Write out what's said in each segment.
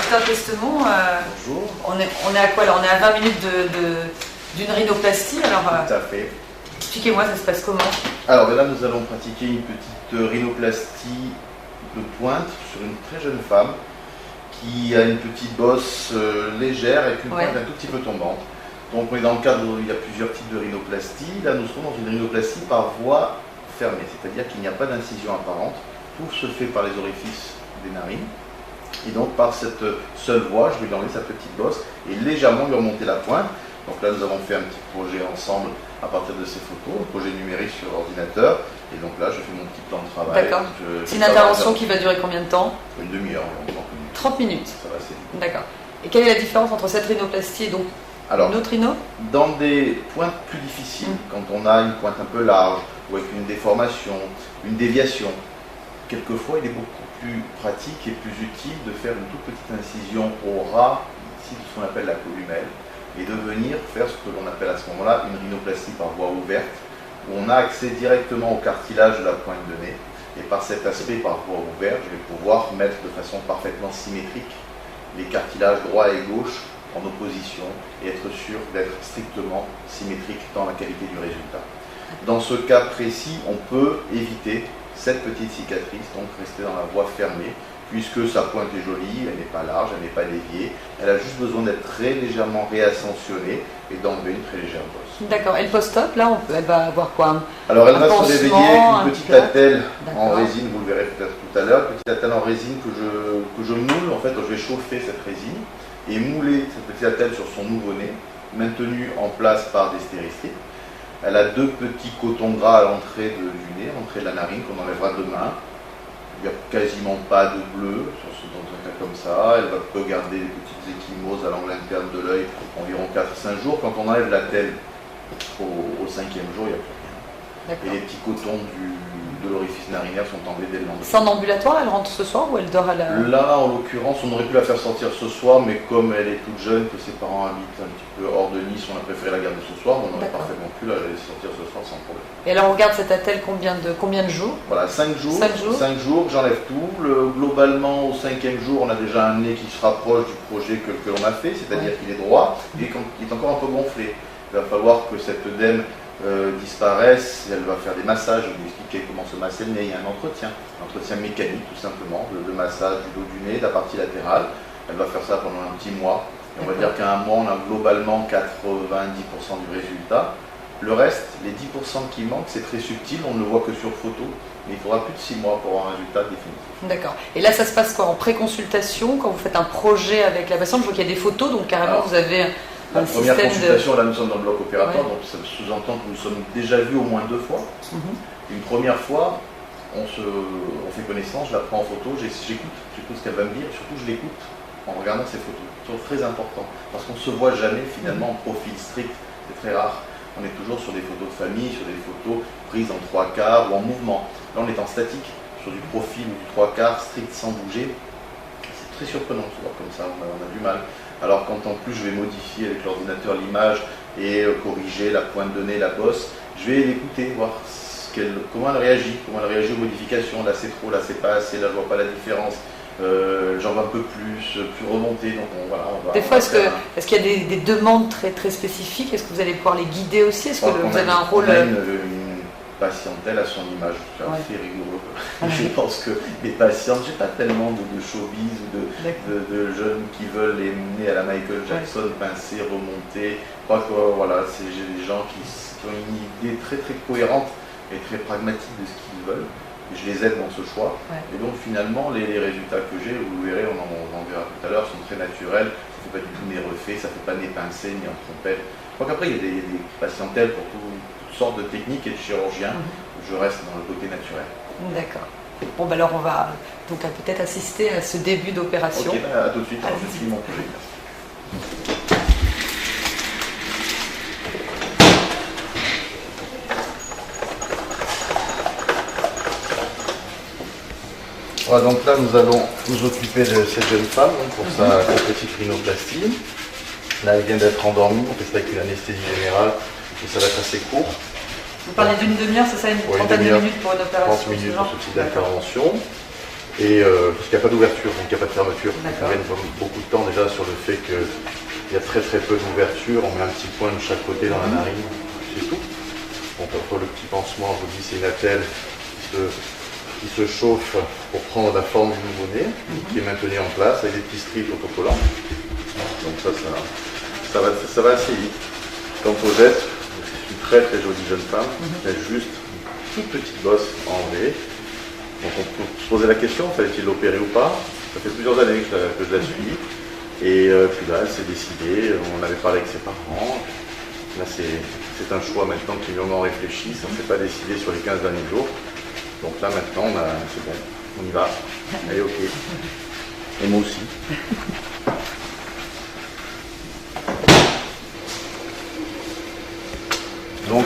docteur Testemont, Bonjour. on est à quoi là? On est à 20 minutes d'une rhinoplastie. Alors, Tout à fait. expliquez-moi, ça se passe comment? Alors là, nous allons pratiquer une petite rhinoplastie de pointe sur une très jeune femme qui a une petite bosse légère avec une pointe un tout petit peu tombante. Donc on est dans le cadre où il y a plusieurs types de rhinoplastie. Là, nous serons dans une rhinoplastie par voie fermée, c'est-à-dire qu'il n'y a pas d'incision apparente. Tout se fait par les orifices des narines. Et donc par cette seule voie, je vais lui enlever sa petite bosse et légèrement lui remonter la pointe. Donc là, nous avons fait un petit projet ensemble à partir de ces photos, un projet numérique sur ordinateur. Et donc là, je fais mon petit plan de travail. D'accord. C'est une intervention qui va durer combien de temps? Une demi-heure, 30 minutes. Ça va assez vite. D'accord. Et quelle est la différence entre cette rhinoplastie et donc une autre rhino? Dans des pointes plus difficiles, quand on a une pointe un peu large, ou avec une déformation, une déviation, quelquefois il est beaucoup plus pratique et plus utile de faire une toute petite incision au ras, ici de ce qu'on appelle la columelle, et de venir faire ce que l'on appelle à ce moment-là une rhinoplastie par voie ouverte, où on a accès directement au cartilage de la pointe de nez, et par cet aspect par voie ouverte, je vais pouvoir mettre de façon parfaitement symétrique les cartilages droit et gauche en opposition et être sûr d'être strictement symétrique dans la qualité du résultat. Dans ce cas précis, on peut éviter cette petite cicatrice, donc rester dans la voie fermée, puisque sa pointe est jolie, elle n'est pas large, elle n'est pas déviée, elle a juste besoin d'être très légèrement réascensionnée et d'enlever une très légère bosse. D'accord, et le post-op, là, elle va avoir quoi? Alors elle va se réveiller avec une petite attelle en D'accord. résine, vous le verrez peut-être tout à l'heure, petite attelle en résine que je moule, en fait je vais chauffer cette résine et mouler cette petite attelle sur son nouveau-né, maintenue en place par des stéristrips. Elle a deux petits cotons gras à l'entrée du nez, à l'entrée de la narine, qu'on enlèvera demain. Il n'y a quasiment pas de bleu dans un cas comme ça. Elle peut garder des petites ecchymoses à l'angle interne de l'œil environ 4-5 jours. Quand on enlève la telle au 5e jour, il n'y a plus rien. Et les petits cotons de l'orifice narinaire sont enlevés dès le lendemain. C'est en ambulatoire, elle rentre ce soir ou elle dort à la... Là, en l'occurrence, on aurait pu la faire sortir ce soir, mais comme elle est toute jeune, que ses parents habitent un petit peu hors de Nice, on a préféré la garder ce soir. On aurait parfaitement pu la laisser sortir ce soir sans problème. Et alors on regarde cette attelle combien de jours? Voilà, 5 jours. 5 jours, j'enlève tout. Globalement, au 5e jour, on a déjà un nez qui se rapproche du projet que l'on a fait, c'est-à-dire qu'il est droit et qu'il est encore un peu gonflé. Il va falloir que cette œdème disparaisse, elle va faire des massages, je vais vous expliquer comment se masser le nez, il y a un entretien mécanique tout simplement, de massage du dos du nez, de la partie latérale. Elle va faire ça pendant un petit mois, et on va dire qu'à un mois on a globalement 90% du résultat. Le reste, les 10% qui manquent, c'est très subtil, on ne le voit que sur photo, mais il faudra plus de 6 mois pour avoir un résultat définitif. D'accord. Et là ça se passe quoi? En pré-consultation, quand vous faites un projet avec la patiente, je vois qu'il y a des photos, donc carrément vous avez... La première consultation, là nous sommes dans le bloc opératoire, donc ça sous-entend que nous sommes déjà vus au moins 2 fois. Une première fois, on fait connaissance, je la prends en photo, j'écoute ce qu'elle va me dire, surtout je l'écoute en regardant ses photos. C'est très important, parce qu'on ne se voit jamais finalement en profil strict, c'est très rare. On est toujours sur des photos de famille, sur des photos prises en 3/4 ou en mouvement. Là on est en statique, sur du profil ou du 3/4 strict sans bouger. C'est très surprenant de se voir comme ça, on a du mal. Alors quand en plus je vais modifier avec l'ordinateur l'image et corriger la pointe de nez, la bosse, je vais l'écouter, voir comment elle réagit aux modifications. Là c'est trop, là c'est pas assez, là je vois pas la différence. J'en vois un peu plus remonté. Donc des fois, est-ce qu'il y a des demandes très, très spécifiques? Est-ce que vous allez pouvoir les guider aussi? Est-ce que vous avez un rôle... une patientèle à son image, c'est assez rigoureux. Je pense que les patientes, j'ai pas tellement de showbiz ou de jeunes qui veulent les mener à la Michael Jackson, pincer, remonter. Je crois que j'ai des gens qui ont une idée très très cohérente et très pragmatique de ce qu'ils veulent. Et je les aide dans ce choix. Et donc finalement, les résultats que j'ai, vous le verrez, on en verra tout à l'heure, sont très naturels. Ça ne fait pas du tout nez refait, ça ne fait pas nez pincé ni en trompette. Je crois qu'après, il y a des patientèles pour toutes sortes de techniques et de chirurgiens. Je reste dans le côté naturel. D'accord. Bon, ben alors on va donc peut-être assister à ce début d'opération. Ok, à tout de suite. Alors, je finis mon projet. Voilà, donc là nous allons nous occuper de cette jeune femme pour sa petite rhinoplastie. Là elle vient d'être endormie, on fait ça avec une anesthésie générale et ça va être assez court. Vous parlez d'une demi-heure, c'est ça, une trentaine de minutes pour une opération? 30 minutes pour ce type d'intervention. Et parce qu'il n'y a pas d'ouverture, donc il n'y a pas de fermeture. On D'accord. gagne beaucoup de temps déjà sur le fait qu'il y a très peu d'ouverture. On met un petit point de chaque côté dans la narine, c'est tout. Donc après le petit pansement, je vous dis, c'est une attelle qui se chauffe pour prendre la forme du nouveau-né, qui est maintenue en place avec des petits strips autocollants. Donc ça va assez vite. Quant aux gestes, c'est une très jolie jeune femme, elle a juste une toute petite bosse enlevée. Donc on peut se poser la question, fallait-il l'opérer ou pas? Ça fait plusieurs années que je la suis. Et puis là, elle s'est décidée, on avait parlé avec ses parents. Là, c'est un choix maintenant qui est vraiment réfléchi, ça ne s'est pas décidé sur les 15 derniers jours. Donc là, maintenant, c'est bon, on y va. Elle est OK. Et moi aussi. Donc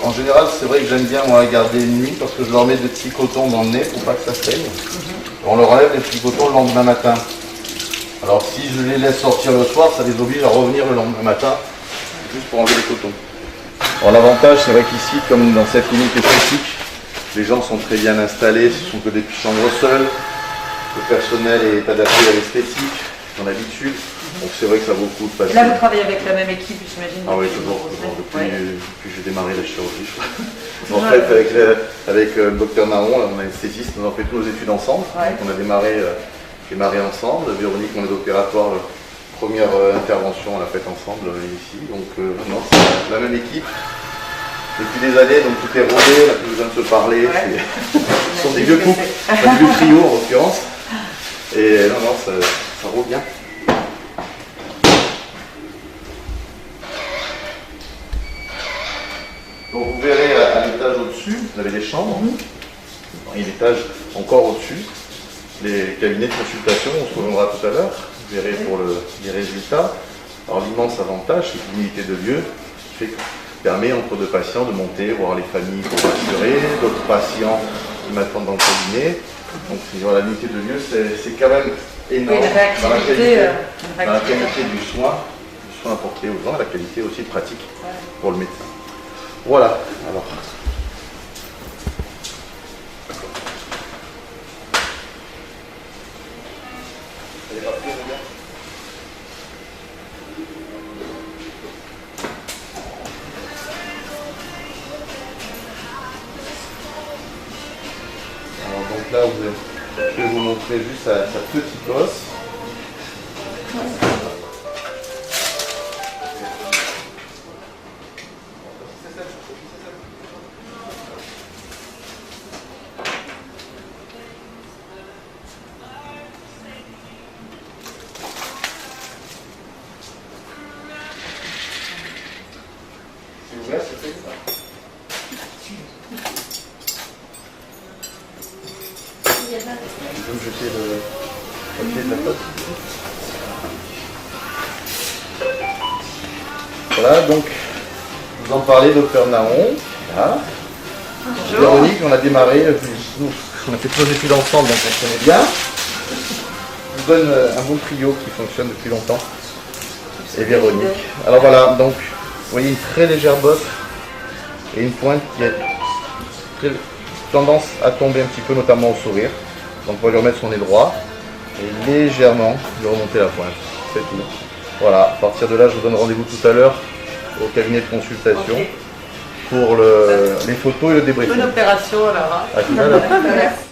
en général, c'est vrai que j'aime bien moi, la garder une nuit parce que je leur mets des petits cotons dans le nez pour pas que ça saigne. On leur enlève les petits cotons le lendemain matin. Alors si je les laisse sortir le soir, ça les oblige à revenir le lendemain matin, juste pour enlever les cotons. Alors l'avantage, c'est vrai qu'ici, comme dans cette clinique esthétique, les gens sont très bien installés, ce sont que des chambres seules, le personnel est adapté à l'esthétique, dans l'habitude. Donc c'est vrai que ça vaut le coup de passer. Et là, vous travaillez avec la même équipe, j'imagine? Ah oui, toujours depuis que j'ai démarré la chirurgie. En fait, avec le docteur Naron, on est anesthésiste, on a fait tous nos études ensemble. Ouais. Donc on a démarré ensemble. Véronique, mon aide opératoire, première intervention, on l'a faite ensemble ici. Donc non, c'est la même équipe. Depuis des années, donc tout est rodé, on n'a plus besoin de se parler. Ouais. Ce sont des vieux couples, des vieux trio en l'occurrence. Et non, ça roule bien. Donc vous verrez à l'étage au-dessus, vous avez des chambres, et l'étage encore au-dessus, les cabinets de consultation, on se rejoindra tout à l'heure, vous verrez pour les résultats. Alors l'immense avantage, c'est l'unité de lieu, qui permet entre deux patients de monter, voir les familles pour rassurer, d'autres patients qui m'attendent dans le cabinet. Donc voilà, l'unité de lieu, c'est quand même énorme dans la qualité du soin apporté aux gens, et la qualité aussi pratique pour le médecin. Voilà, alors. Alors donc là, je vais vous montrer juste sa petite bosse. C'est ouvert, c'est fait ça. Je vais me jeter le papier de la pote. Voilà, donc, vous en parlez, docteur Naron. Voilà. Véronique, on a démarré, nous, on a fait toutes nos études ensemble, donc on connaît bien. Je vous donne un bon trio qui fonctionne depuis longtemps. Et Véronique. Alors voilà, donc, vous voyez une très légère bosse et une pointe qui a très tendance à tomber un petit peu, notamment au sourire. Donc on va lui remettre son nez droit et légèrement lui remonter la pointe. C'est tout. Voilà, à partir de là, je vous donne rendez-vous tout à l'heure au cabinet de consultation pour les photos et le débriefing. Bonne opération alors. À tout à l'heure. Merci.